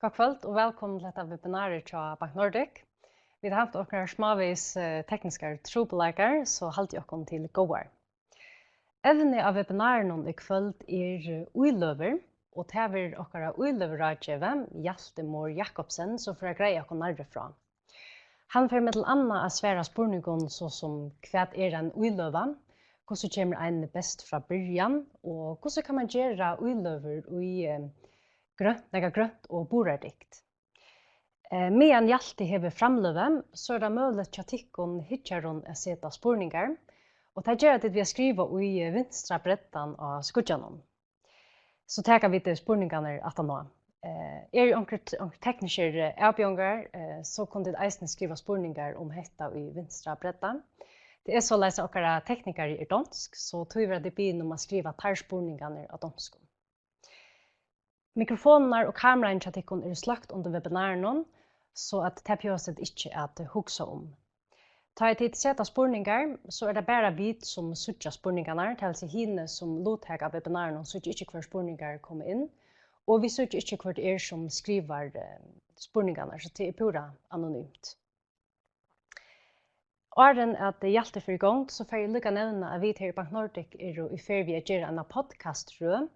God kväll och välkommen till detta webbinarie till Bank Nordic. Vi har haft några småvis tekniska trubbelakar, så halt jag kom till goar. Ävne av webbinarien i kväll uilöver, och det är våra uilöverrådgivare Hjaltemor Jakobsen som får greja kom närifrån. Han får med till Anna att svära spurningon så som kvad en uilöva, hur kommer en bäst från början och hur kan man göra uilöver i grönt och borardikt. Medan Hjalte hever framlöve, så det möjligt att tikkon hitcharon att sätta spurningar, och det gör att vi skriver i vinstra brettan av skudjanon. Så tar vi till spurningarna att nå. Tekniker avbjörngar, så kunde det eisen skriva spurningar om detta i vinstra brettan. Det är så läsa åkara tekniker i dansk, så tog vi det bin om att skriva tarspurningarna av dansk. Mikrofoner och kameran är slagt under webbinaren, så att det behövs inte att huxa om. Tar jag tid sätta spurningar, så är det bara vi som söker spurningarna, till sig hinne som låter av webbinaren, så inte kvar spurningar kommer in. Och vi söker inte kvar som skriver spurningarna, så det är pura anonymt. Åren att det hjälpte för igång, så får jag lycka nämna att vi till Bank Nordic är i färd vid att göra en podcast-rö.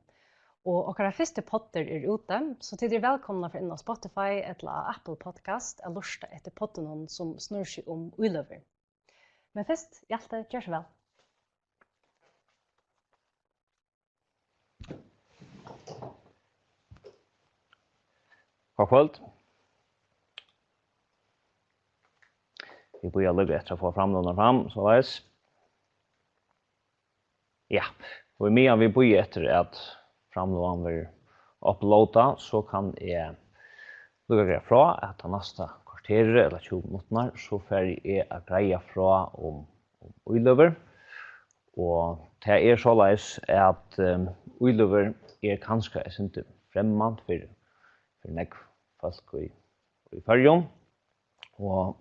Och våra första potter är ute, så till er välkomna för in Spotify eller Apple Podcast att lusta efter potten som snurrar sig om uilöver. Men först, Hjalte, gör så väl. God kväll. Vi börjar lugga efter att få fram, så läs. Ja, och medan vi börjar efter att framlån vill uploada, så kan jag lugga fra att nästa kvarter eller 20 minuter så får jag att greja fra om uilöver. Och det är så läs att uilöver är kanske inte främmande för nek folk i färjan. Och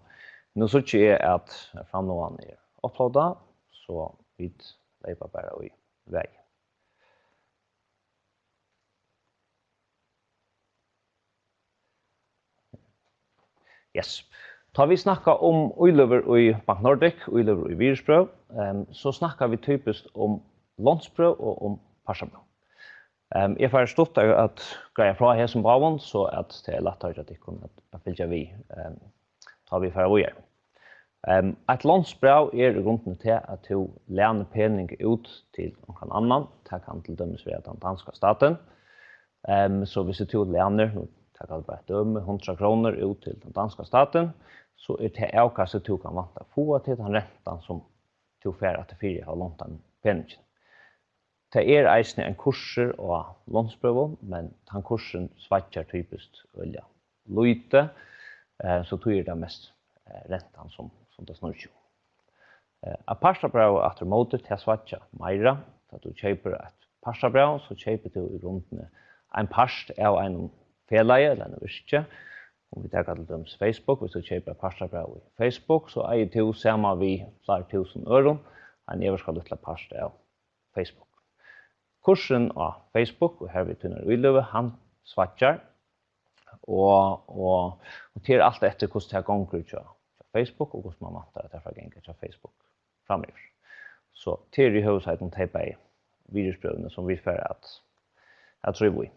nu så är att framlån är uploada, så vi lever bara i väg. Yes. Tar vi snacka om uilöver i Bank Nordic, uilöver i virusbröv, så snackar vi typiskt om landsbröv och om parsabröv. Jag får stått att greja fra här som bravon, så att det är lättare att kunna följa vi tar vi för vidare. Ett landsbröv är runt till att du lånar penning ut till någon annan. Det kan till dömes vara den danska staten. Så hvis du lånar det kan vara ett döme 100 kronor ut till den danska staten, så är det avkastet du kan vanta få till den räntan som du får att det har lånat den penningen. Det är eisne en kurser och landsbröv, men den kursen svartjar typiskt olja lite, så tog det mest räntan som det snurrar sig. Ett parsabröv efter motet till svartjar mera, så att du köper ett parsabröv, så köper du i runt en parst av en felaje eller en virke. Om vi tar till dømes Facebook, hvis du kjøper parsabrøv i Facebook, så er du sammen vi flere tusen euro, en everskall til parst av Facebook. Kursen av Facebook, og her vi tunner uiløve, han svartjar, og til alt etter hvordan det gonger til Facebook, og hvordan man matter at det er ganger til Facebook framöver. Så til i høyheten teipa i virusbrøvene som vi får at drive i.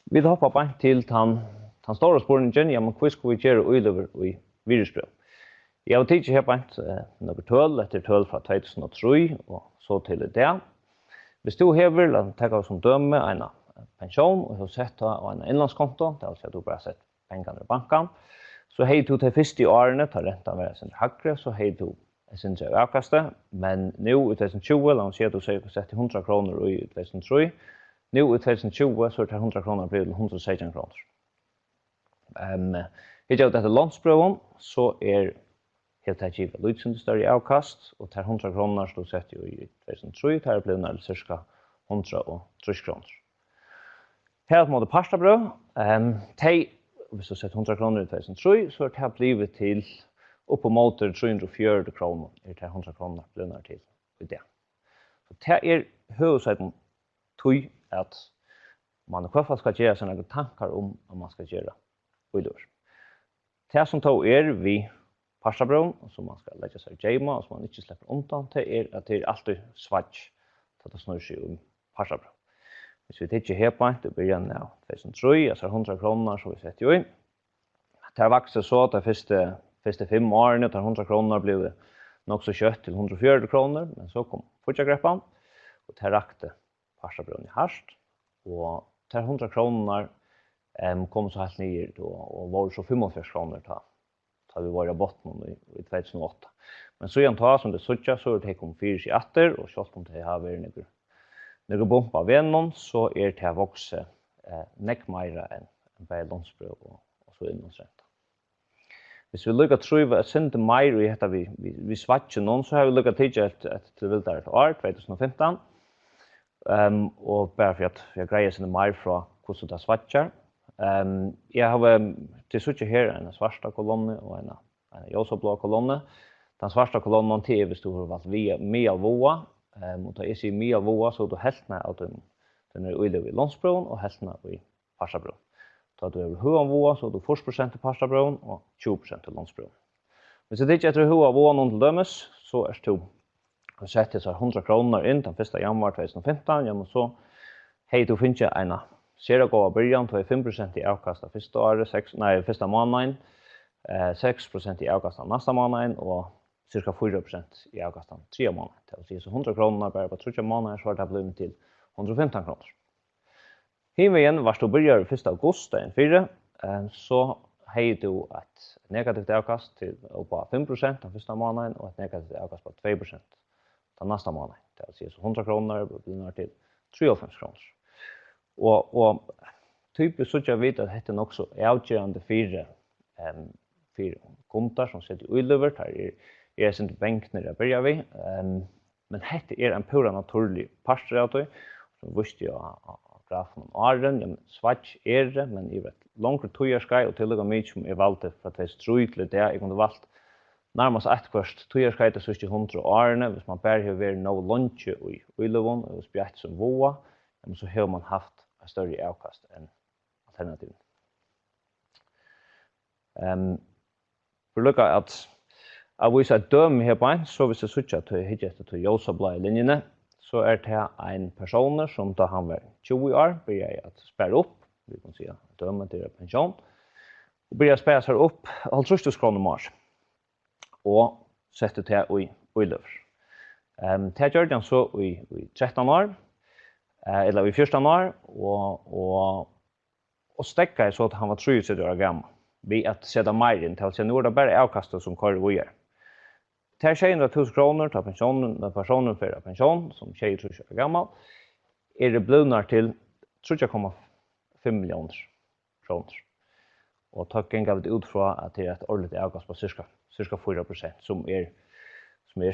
Vi hoppar på till den stora spårningen, ja, men hur ska vi göra uilöver i virusbröv? Jag har tidigare här på nummer 12, efter 12 från 2003 och så till det. Hvis du hever, la ta oss som döme en pension och så sätta en inlandskonto, det vill säga du bara sett pengarna i banken, så hej du till första året tar räntan vara sin högre, så hej du sin avkastet, men nu i 2020, la oss säga du sätter 100 kronor i 2003, nu i 2020 så är det 100 kronor blir 116 kronor. Hittar jag detta landsbröven, så är helt enkelt lite större avkast, och tar 100 kronor så sätter jag i 2003, tar det blir cirka 130 kronor. Här på mot parsabröv, hvis du sätter 100 kronor i 2003, så är det blivit till upp på motor 340 kronor, är det 100 kronor blir till i det. Så det är huvudsakligen tog att man i alla fall ska göra sina tankar om man ska göra uilur. Det som tog vi parsabrøn, som man skal legge seg gjema, og som man ikke slipper undan til, at det alltid svart til det snur seg om parsabrøn. Hvis vi tikker her på det blir av 2003, altså 100 kroner, så vi setter jo inn. Det har vokset så de første 5 årene, til 100 kroner ble det nok så kjøtt til 140 kroner, men så kom fortsattgreppan, og det rakte parsabrøn i harst, og til 100 kroner kom så helt ned, og var så 45 kroner ta vi var i botten i 2008. Men så igjen som det suttja, så det kom 4 i atter, og selv om det har vært Når du bumper vennen, så det til å vokse nekk mer enn bare landsbrød og så innholdsrenta. Hvis vi lykker tror at sende mer i dette vi svartjer noen, så har vi lykket tidlig til vildere til år, 2015. Og bare for at jeg greier sende mer fra hvordan det svartjer. Jeg har til suttje her en svarta kolonne og en ljosablå kolonne. Den svarta kolonnen til hvis du har valgt mye alvoa, og da jeg sier mye alvoa, så er du heltene av den uiløv i landsbrøn og heltene i parsabrøn. Da du har hovedalvoa, så er du 40% i parsabrøn og 20% i landsbrøn. Hvis det ikke er hovedalvoa noen til dømes, så er det å sette seg 100 kroner inn den 1. januar 2015, ja, men så hei du finner en seragåa byrjan, til 5% i avkast av første måneden, 6% i avkast av neste måneden, og cirka 4% i avkast av 3 måneder. Det vil si så 100 kroner bare på 3 måneder, så har det blitt til 115 kroner. Himmeigjen var du byrjar 1. august, dagen 4, så hei du et negativt avkast til på 5% den første måneden, og et negativt avkast på 2% den neste måneden. Det vil si så 100 kroner blir til 93 kroner. Og typisk så jeg vet at dette er nok så avgjørende fire kunder som sitter i uiløver, der er sin benkner å begynne vi. Men dette er en pura naturlig parster av det, som visste jo av grafen om åren. Ja, svart er det, men i vet langere tøyerskai, og til og med som jeg valgte for at jeg tror til det, jeg kunne valgt nærmest etkvart tøyerskai til 100 årene, hvis man bare har vært noe lunsje i uiløven, og spjett som voa, så har man haft en større avkast enn alternativen. For å lukke at jeg viser et døme her på en, så hvis jeg sier at jeg hittar til ljosablå i linjene, så det en person som da han var 20 år, begynner jeg å spære opp, vi kan si døme til pensjon, og begynner jeg å spære seg opp 50 kroner mars, og sette til i løver. Det gjør han så i 13 år, eller i 14 år, og stekket så at han var 30 år gammel, ved at sette mer inn til å si, nå det bare avkastet som kører vi gjør. Det 200 000 kroner til personen for pensjon, som 23 år gammel, det blivner til 3,5 millioner kroner. Og takk gav det ut fra at det et årlig avkast på cirka 4%, som er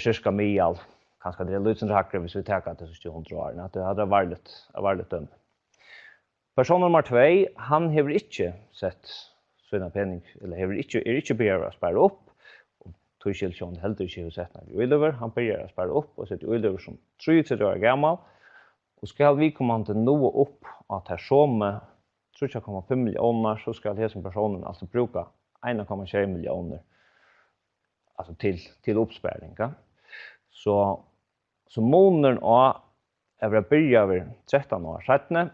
cirka mye all, kanskje det litt rakere hvis vi tar til 100 år, at det hadde vært litt dømt. Person nummer 2, han har ikke sett sånne penning, eller er ikke begynner å spære opp, og togskildsjån heldur ikke har sett noe i uiløver, han begynner å spære opp, og sitter i uiløver som 30 år gammel, og skal vi komme til noe opp at her som 3,5 millioner, så skal disse personen altså bruke 1,6 millioner altså til oppsparing. Ja? Så måneden av å begynne over 13 år settene,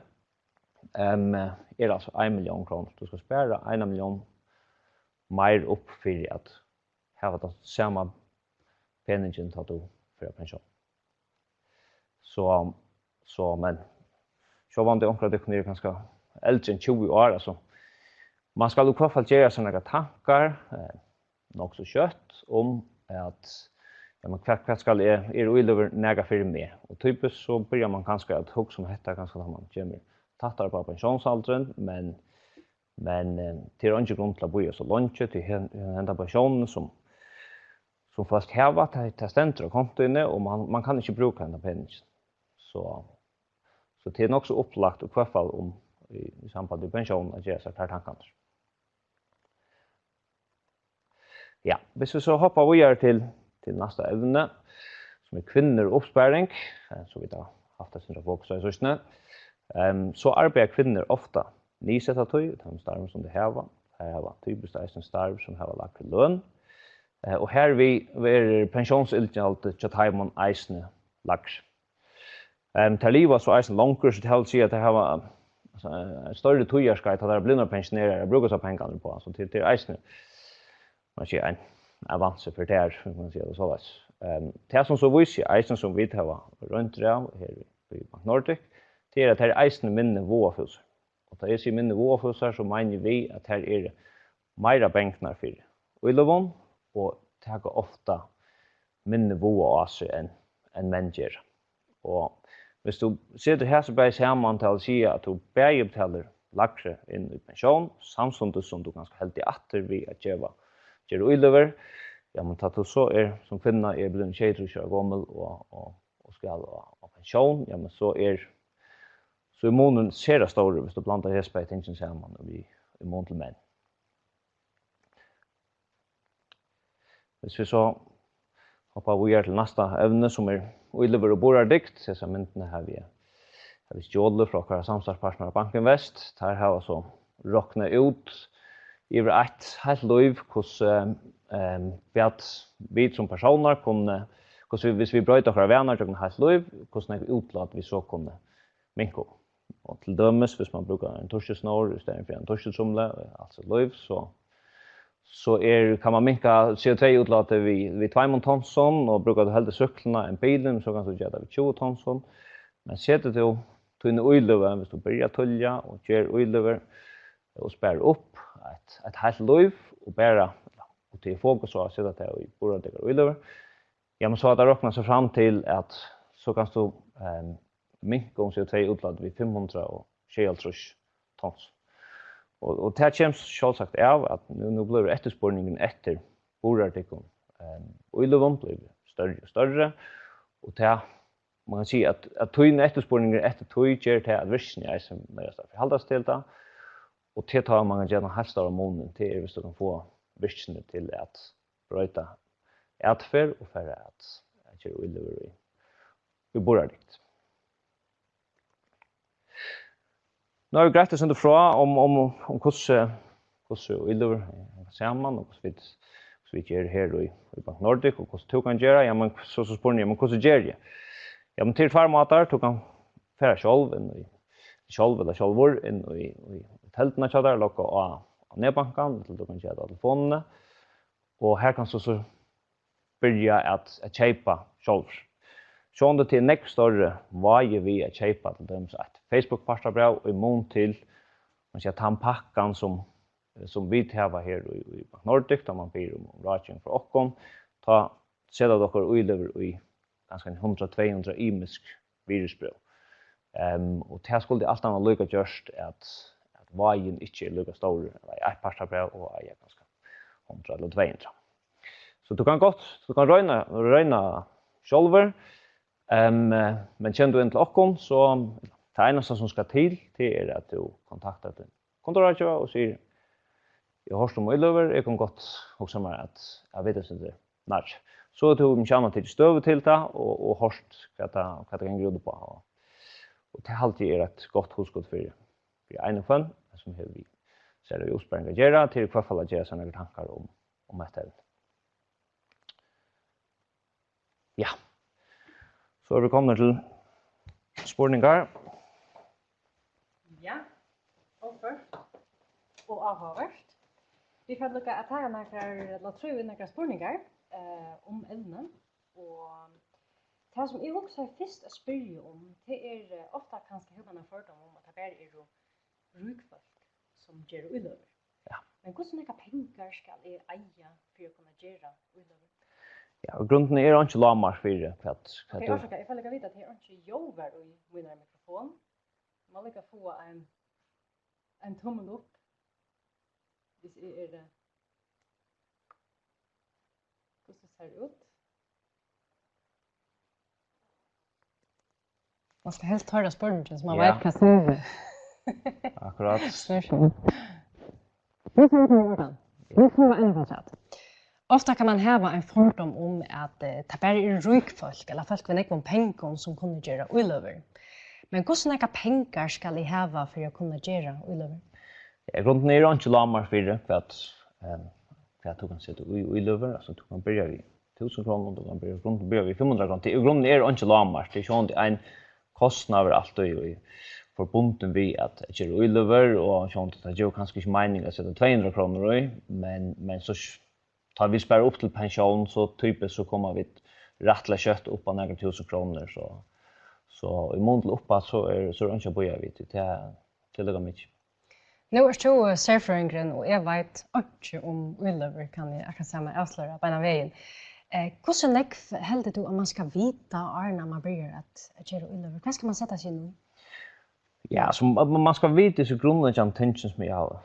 altså 1 million kroner. Du skal spære 1 million mer opp for at ha det samme penningen til du for pensjon. Men så var det omkring det kunne ganske eldre enn 20 år. Altså. Man skal i hvert fall gjøre sånne tanker, nok så kjøtt, om at hva skal uiløver nega for meg. Og typisk så begynner man kanskje at hugg som heter kanskje når man kommer tattar på pensjonsalderen, men til ikke grunn til å bo så lunge til hente pensjonen som først hever til stenter og kontoene, og man kan ikke bruke henne penningen. Så det er nok så opplagt, og i hvert fall i samband med pensjonen, at gjøre seg her tankene. Ja, hvis vi så hopper videre til neste evne, som kvinner og oppsparing, så vi da haft det som fokus i søsne, så arbeider kvinner ofta nysettet tøy, de starmer som de hever, Här har typiskt eisen starv som har lagt lön. Och här vi är pensionsiltjalt till Heimon eisen lagt. Till liv var så eisen långkurs så till sig att det här var en större tojarskajt att det blir pensionerade brukar så pengar på så till eisen. Man ser en avans för det här man säger så där. Det som så visst eisen som vi har runt där här i Nordic det är att här eisen minne våfus. Och det är så minne våfusar så menar vi att här är mera bänknar för Ullevån och det ofta minne våa alltså en människa. Och hvis du sitter här så börjar samman till att säga att du börjar betalar lakre in i pension samtidigt som du ganska helt i åter vi att göra Ullevån. Ja, men tatt så som kvinna är blind 23 år gammal och ska ha pension. Ja, men så är månen ser stor hvis du blandar hespa i tingen samman och vi i mån till män. Hvis vi så hoppar vi till nästa ämne som är Ullevån och borardikt. Så myndene har vi stjålet fra våra samstadspartner Banken Väst. Där har så råkna ut över ett helt liv hos vi som personer kunne hvis vi brøyta våra vänner till helt liv hos utlat vi så kunne minko. Och till dömes hvis man brukar en torskesnår istället för en torskesumle alltså liv så kan man minka CO2-utlatet vid 2 tonson och brukar du hellre cyklarna en bilen så kan du göra det vid 20 tonson. Men sätter du in i Ullevån hvis du börjar tulja och gör Ullevån och spär upp ett helt liv och bara och till fokus och sätta det i borardikt Ullevån. Ja, men så att det räknar sig fram till att så kan du minka CO2-utlatet vid 520 tons. Och det känns självsagt av att nu blir efterspårningen efter borardikt Ullevån blir större och större. Och det man kan säga att tøyne efterspårningen efter tøy ger till att virken är som mer så förhållas till det. Och det tar man gärna helt stora månen till hvis du kan få virken till att bröta ätfer och för att köra Ullevån i borardikt. Nu har vi greit oss fra om hvordan Ullevån samman och hur vi gör här i Bank Nordic och hur du kan göra. Ja, men så spår ni, men hur gör det? Ja, men till farmatar du kan färra själv eller självor in i teltene där locka av nedbanken till du kan göra telefonerna. Och här kan så börja att köpa själv. Så det till nästa större varje vi att köpa till dem så att Facebook pastabrev och i mån till man ska ta en packan som vi har här i Nordic där man ber om rådgivning för oss ta sätta dockor Ullevån i ganska 100-200 imisk virusbrev. Och det skulle allt annat lycka just att vargen inte är lika stor eller ett pastabrev och är ganska 100 eller 200. Så du kan röna själver. Men känner du inte oss så det enaste som ska till är att du kontaktar din kontoratgivare och säger jag har om Ullevån, jag kan gott också med att jag vet inte när. Så du kan känna till stöv till det och hörst vad det kan gruda på. Och det alltid är ett gott huskott för ena fön som hur vi ser det ursprungliga göra till kvarfall att göra sådana tankar om det. Ja. Så är vi kommit till spårningar. Ja, och först och avhåverst. Vi får lukka att här några spårningar om ämnen. Och det som jag också först att spyrja om, det är ofta kanske hur man har fördom om att det bara är rikfolk som gör Ullevån. Ja. Men hur sådana pengar ska jag eja för att kunna göra Ullevån? Ja, och grunden är inte lamar för det. Okej, jag får lägga vite att det är inte jover i min mikrofon. Man lägger få en tummel upp. Det är det. Hur ser det ut? Man ska helst höra spårningen så man vet vad som är. Akkurat. Nu får man ändå säga. Ofta kan man häva en fördom om att det bara är rikfolk eller folk med någon pengar som kunde göra Ullevån. Men hur snacka pengar ska jag häva för att kunna göra Ullevån? Grunden är inte lamar för det för att du kan sätta i löver, alltså du kan börja vid 1000 kronor, du kan börja vid 500 kronor. Grunden är inte lamar, det är inte en kostnad över allt och förbunden vid att göra i löver och sånt att det gör kanske inte mening att sätta 200 kronor i, men så tar vi spara upp till pension så typiskt så kommer vi rattla kött upp på några 1000 kronor så i mån till uppa så är det inte börja vid till det mycket. Nu är du särföringen och jag vet inte om Ullöver jag kan säga mig avslöja på en vägen. Hvordan heldur du att man ska vita när man börjar att göra Ullöver? Vad ska man sätta sig nu? Ja, så man ska veta så grundläggande tension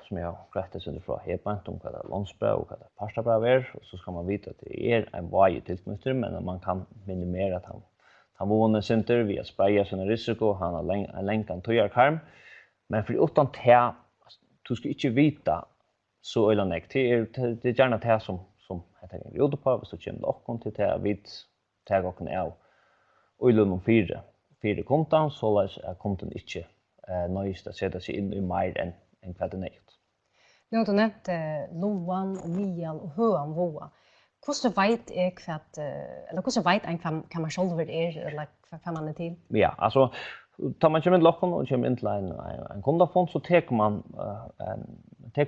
som jag rättar sig ifrån. Jag bara inte om vad det landsbrev och vad det pastabrev är. Och så ska man veta att det är en varje tillknytning, men man kan minimera att han vånar center via spraya sina risiko, han har en länkan tojarkarm. Men för utan det, du ska inte vita så eller nej. Det är gärna det som jag tänker gjorde på, så kommer det till det vid tag och av och fyra konton så är konton inte nöjst att sätta sig in i mer än vad det är. Nu har du nämnt Loan och Mial och Höan Voa. Hvordan vet en kan man själv eller vad man är till? Ja, alltså tar man kommer in locken och kommer in till en kundafond så tar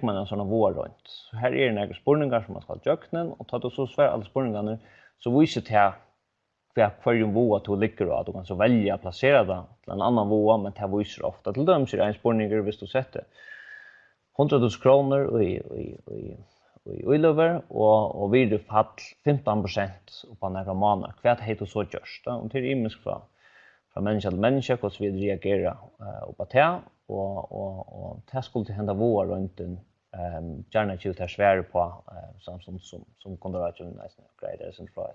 man en sån vår runt. Så här är det några spårningar som man ska jöknen och tar du så svär alla spårningarna så visar det för en våa till ligger och att du kan så välja att placera det till en annan våa, men det visar ofta till dem så är en spårningar hvis du sätter 100 000 kronor i löver och vid du fall 15% på några månader. Vad heter så görs det? Och det är imisk från människa till människa hur vi reagerar på det och det skulle hända våa runt gärna inte ut här svär på som kondorationen nästan grejer sin fråga.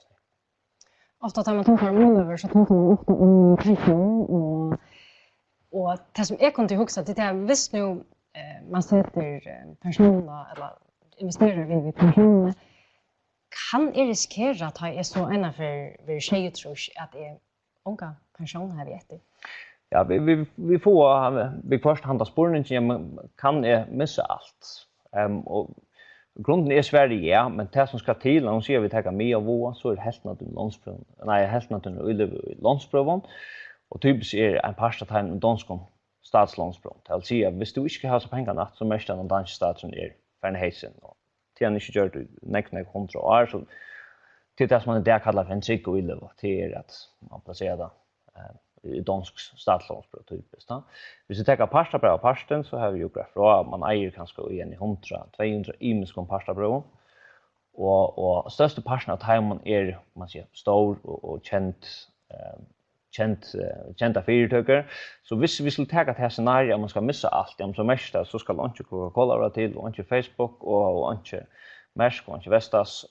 Ofta tar man tankar om Ullöver så tankar man ofta om pension och det som jag kunde huxa det är visst nu man sätter pensioner eller investerar vid pensioner kan riskera att ha så ena för tjejutrush att det är unga pensioner här vi äter. Ja, vi får vi först handla spårningen men kan missa allt. Och grunden är Sverige, ja, men det som ska till, när ser vi tar med av våa, så är det helt naturligt landspröven. Nej, helt naturligt landspröven. Och typiskt är en parsta en danskon statslandspröven. Det vill säga, hvis du inte har så pengar natt, så mest den danska staten är färnheisen. Och till han inte gör det näkna 100 år, så till det som man där kallar för en trygg och illa, det är att man placerar det i dansk statslandspröv typiskt. Hvis vi tar pastabrev av parsten så har vi ju graf man äger kanske igen i 100-200 imiskon pastabröv. Och största parten av timon är man säger stor och kända företagare. Så hvis vi skulle ta det här scenariot man ska missa allt, så mest så ska man inte Coca-Cola vara till och inte Facebook och inte Maersk och inte Vestas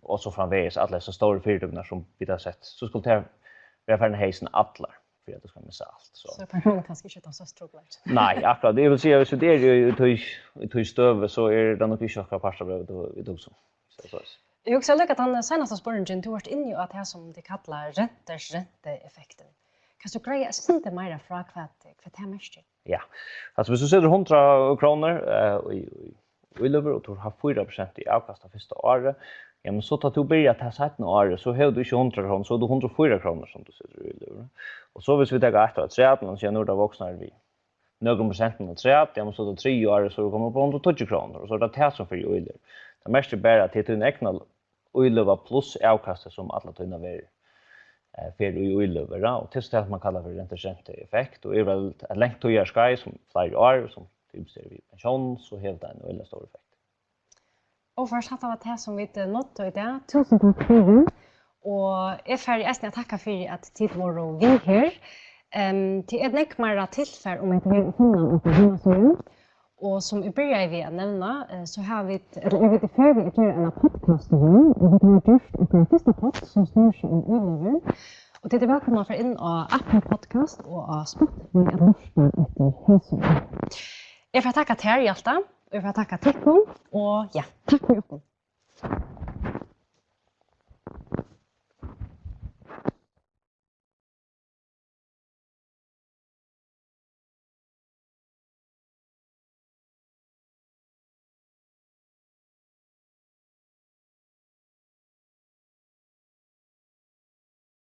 och så framvägs alla så stora företag som vi har sett. Så skulle det vara för en hejsen alla för att du ska missa allt. Så pensionen kanske inte så struggligt. Nej, akkurat. Det vill säga så det är ju i stöv så är det nog inte akkurat pastabröd vi tog så. Jag också lägger att han senaste spåringen du har varit inne i att det som de kallar ränteeffekten. Kan du greja inte mer från vad det här mest? Ja, alltså hvis du sätter 100 kronor i löver och du har 4% i avkast av första året, ja, men så tar du börja ta sätt några år så har du inte 100 kronor så du 104 kronor som du sätter i löver. Och så hvis vi tar efter att säga att man ser några vuxna vi några procenten av träd, ja, men så då 3 år så kommer på 120 kronor och så det här som för i löver. Det mest är bara att det är en egna löver plus avkastet som alla tunna ver för i löver och tills det man kallar för ränteeffekt och är väl ett längt till år sky som flera år som typ vi pension så helt en väldigt stor effekt. Och först har det här som vi nått i det. Tusen tack för det. Och jag färdig att tacka för att tid var och vi här. Till ett näckmara tillfälle om ett hinnan att hinna så ut. Och som i början vi nämna så har vi är färdig att göra en podcast igen. Och vi har gjort en första podd som styr sig om Ullöver. Och det är välkomna för in av Apple Podcast och av Spotify att lyssna efter hälsan. Jag får tacka till er, Hjalta. Jag får tacka till er. Och ja, tack för hjälpen.